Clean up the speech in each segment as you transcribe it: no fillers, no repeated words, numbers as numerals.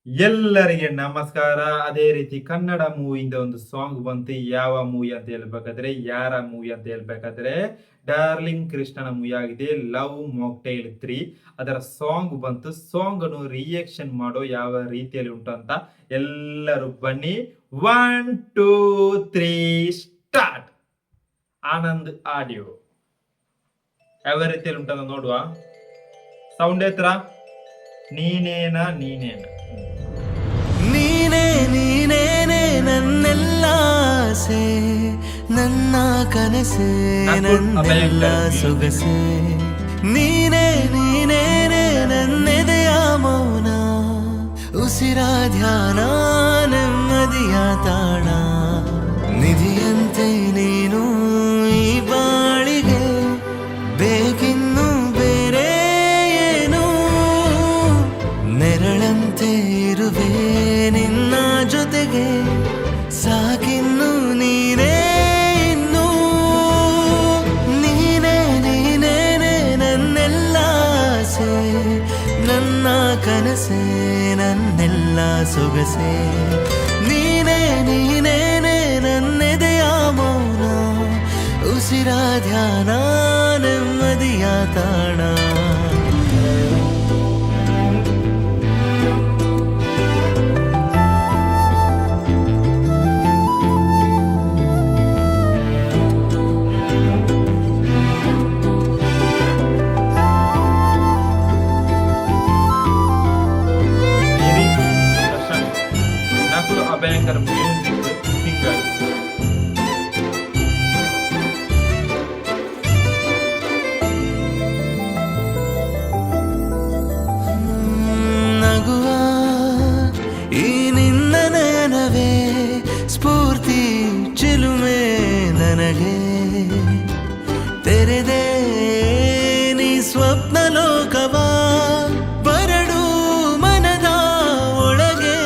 ಎಲ್ಲರಿಗೆ ನಮಸ್ಕಾರ. ಅದೇ ರೀತಿ ಕನ್ನಡ ಮೂವಿಯಿಂದ ಒಂದು ಸಾಂಗ್ ಬಂತು. ಯಾವ ಮೂವಿ ಅಂತ ಹೇಳ್ಬೇಕಾದ್ರೆ, ಯಾರ ಮೂವಿ ಅಂತ ಹೇಳ್ಬೇಕಾದ್ರೆ, ಡಾರ್ಲಿಂಗ್ ಕೃಷ್ಣನ ಮೂವಿ ಆಗಿದೆ, ಲವ್ ಮಾಕ್ಟೈಲ್ 3. ಅದರ ಸಾಂಗ್ ಬಂತು. ಸಾಂಗ್ ಅನ್ನು ರಿಯಾಕ್ಷನ್ ಮಾಡೋ ಯಾವ ರೀತಿಯಲ್ಲಿ ಉಂಟು ಅಂತ ಎಲ್ಲರೂ ಬನ್ನಿ. 1 2 3 ಸ್ಟಾರ್ಟ್. ಆನಂದ್ ಆಡಿಯೋ ಯಾವ ರೀತಿಯಲ್ಲಿ ಉಂಟಂತ ನೋಡುವ. ಸೌಂಡ್ ಹತ್ರ ನೀನೇನಾ ನೀನೇ ನೀನೇನೆ ನನ್ನೆಲ್ಲ ಆಸೆ, ನನ್ನ ಕನಸೆ, ನನ್ನೆಲ್ಲ ಸೊಗಸೆ. ನೀನೇ ನೀನೇನೆ ನನ್ನೆದೆಯ ಮೌನ, ಉಸಿರ ಧ್ಯಾನ, ನೆಮ್ಮದಿಯ ತಾಣ. ನಿಧಿಯಂತೆ ನೀನು ಈ ಬಾಳಿಗೆ, ಬೇಕಿನ್ನು ಬೇರೆ ಏನು. ನೆರಳಂತೆ ಇರುವೆ ನಿನ್ನ ಜೊತೆಗೆ, ಸಾಕಿನ್ನು ನೀನೇ ಇನ್ನು. ನೀನೇ ನೀನೇನೆ ನನ್ನೆಲ್ಲ ಆಸೆ, ನನ್ನ ಕನಸೆ, ನನ್ನೆಲ್ಲ ಸೊಗಸೆ. ನೀನೇ ನೀನೇನೆ ನನ್ನೆದೆಯ ಮೌನ, ಉಸಿರ ಧ್ಯಾನ, ನೆಮ್ಮದಿಯ ತಾಣ. Nakul Abhyankar music singer. ನಗುವ ಈ ನಿನ್ನ ನಯನವೇ ಸ್ಫೂರ್ತಿ ಚಿಲುಮೆ ನನಗೆ. ತೆರೆದೆ ನೀ ಸ್ವಪ್ನ ಲೋಕವ, ಬರಡು ಮನದ ಒಳಗೆ.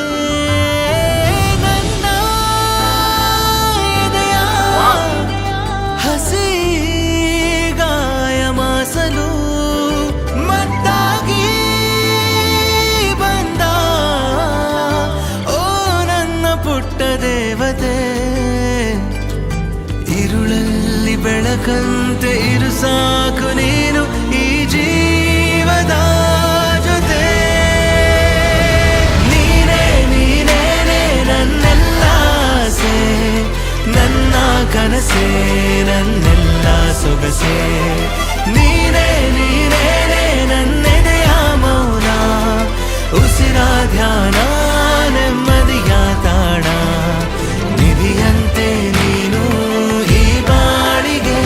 ನನ್ನ ಎದೆಯ ಹಸಿ ಗಾಯ ಮಾಸಲು ಮತ್ತಾಗಿ ಬಂದ ಓ ನನ್ನ ಪುಟ್ಟ ದೇವತೆ. ഇരുളಲ್ಲಿ ಬೆಳಕಂತೆ ಇರು ಸಾಕು ನೀನು ಈ ಜೀವದ ಜೊತೆ. ನೀನೇ ನೀನೇನೆ ನನ್ನೆಲ್ಲ ಆಸೆ, ನನ್ನ ಕನಸೆ, ನನ್ನೆಲ್ಲ ಸೊಗಸೆ. ನೀನೇ ನೀನೇನೆ ನನ್ನೆದೆಯ ಮೌನ, ಉಸಿರ ಧ್ಯಾನ, ನೆಮ್ಮದಿಯ ತಾಣ. ನಿಧಿಯಂತೆ ನೀನು ಈ ಬಾಳಿಗೆ,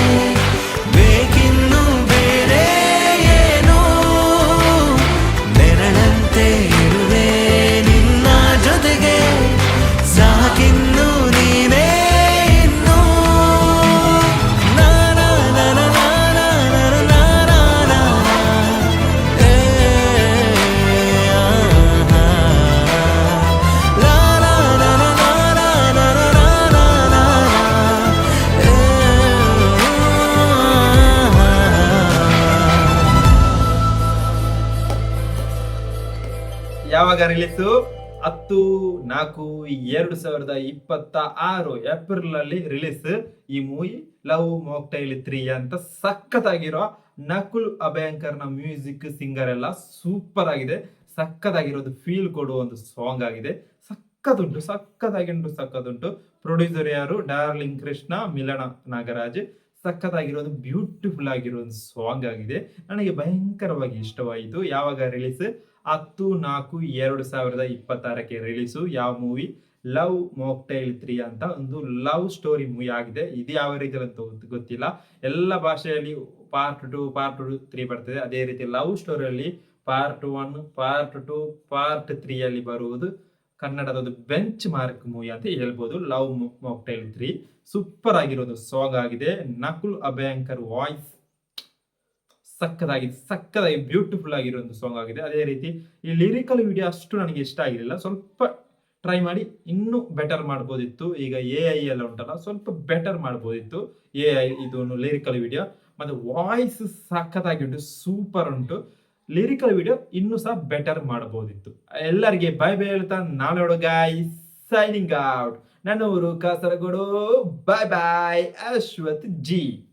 ಬೇಕಿನ್ನು ಬೇರೆ ಏನು. ನೆರಳಂತೆ ಇರುವೆ ನಿನ್ನ ಜೊತೆಗೆ, ಸಾಕಿನ್ನು ನೀನೇ ಇನ್ನು. ನಾನಾ ನನ ನಾನಾ ನನ ನಾನಾ ನಾನಾ. ಏ ಆಹಾ. ಲಾಲಾ ನನ ನಾನಾ ನನ ನಾನಾ ನಾನಾ. ಏ ಆಹಾ. ಯಾವಾಗ ರಿಲೀಸು? 10/4/2026 ಏಪ್ರಿಲ್ ಅಲ್ಲಿ ರಿಲೀಸ್ ಈ ಮೂವಿ ಲವ್ ಮಾಕ್ಟೈಲ್ 3 ಅಂತ. ಸಖತ್ತಾಗಿರೋ ನಕುಲ್ ಅಭಯಂಕರ್ನ ಮ್ಯೂಸಿಕ್, ಸಿಂಗರ್ ಎಲ್ಲ ಸೂಪರ್ ಆಗಿದೆ. ಸಖತ್ತಾಗಿರೋದು ಫೀಲ್ ಕೊಡುವ ಒಂದು ಸಾಂಗ್ ಆಗಿದೆ. ಸಖತ್ತುಂಟು. ಪ್ರೊಡ್ಯೂಸರ್ ಯಾರು? ಡಾರ್ಲಿಂಗ್ ಕೃಷ್ಣ, ಮಿಲನ ನಾಗರಾಜ್. ಸಖತ್ತಾಗಿರೋದು, ಬ್ಯೂಟಿಫುಲ್ ಆಗಿರೋ ಒಂದು ಸಾಂಗ್ ಆಗಿದೆ. ನನಗೆ ಭಯಂಕರವಾಗಿ ಇಷ್ಟವಾಯಿತು. ಯಾವಾಗ ರಿಲೀಸ್? 10/4/2026 ರಿಲೀಸು. ಯಾವ ಮೂವಿ? ಲವ್ ಮಾಕ್ಟೈಲ್ 3 ಅಂತ ಒಂದು ಲವ್ ಸ್ಟೋರಿ ಮೂವಿ ಆಗಿದೆ. ಇದು ಯಾವ ರೀತಿ ಅಂತ ಗೊತ್ತಿಲ್ಲ. ಎಲ್ಲ ಭಾಷೆಯಲ್ಲಿ ಪಾರ್ಟ್ 2, ಪಾರ್ಟ್ 3 ಬರ್ತದೆ. ಅದೇ ರೀತಿ ಲವ್ ಸ್ಟೋರಿಯಲ್ಲಿ ಪಾರ್ಟ್ 1, ಪಾರ್ಟ್ 2, ಪಾರ್ಟ್ 3 ಅಲ್ಲಿ ಬರುವುದು ಕನ್ನಡದ ಒಂದು ಬೆಂಚ್ ಮಾರ್ಕ್ ಮೂವಿ ಅಂತ ಹೇಳ್ಬೋದು. ಲವ್ ಮಾಕ್ಟೈಲ್ 3 ಸೂಪರ್ ಆಗಿರೋದು ಸಾಂಗ್ ಆಗಿದೆ. ನಕುಲ್ ಅಭಯಂಕರ್ ವಾಯ್ಸ್ ಸಕ್ಕದಾಗಿ ಬ್ಯೂಟಿಫುಲ್ ಆಗಿರೋ ಒಂದು ಸಾಂಗ್ ಆಗಿದೆ. ಅದೇ ರೀತಿ ಈ ಲಿರಿಕಲ್ ವಿಡಿಯೋ ಅಷ್ಟು ನನಗೆ ಇಷ್ಟ ಆಗಿರಲಿಲ್ಲ. ಸ್ವಲ್ಪ ಟ್ರೈ ಮಾಡಿ ಇನ್ನೂ ಬೆಟರ್ ಮಾಡ್ಬೋದಿತ್ತು. ಈಗ AI ಎಲ್ಲ ಉಂಟಲ್ಲ, ಸ್ವಲ್ಪ ಬೆಟರ್ ಮಾಡ್ಬೋದಿತ್ತು AI ಇದೊಂದು ಲಿರಿಕಲ್ ವಿಡಿಯೋ. ಮತ್ತೆ ವಾಯ್ಸ್ ಸಖತ್ತಾಗಿ ಉಂಟು, ಸೂಪರ್ ಉಂಟು. ಲಿರಿಕಲ್ ವಿಡಿಯೋ ಇನ್ನೂ ಸಹ ಬೆಟರ್ ಮಾಡಬಹುದಿತ್ತು. ಎಲ್ಲರಿಗೆ ಬೈ ಬೈ ಹೇಳ್ತಾ ನಾಳೆ ನೋಡೋ ಗಾಯ್ಸ್ ಸೈನಿಂಗ್ ಔಟ್. ನನ್ನ ಊರು Kasaragod. Bye bye Ashwath G.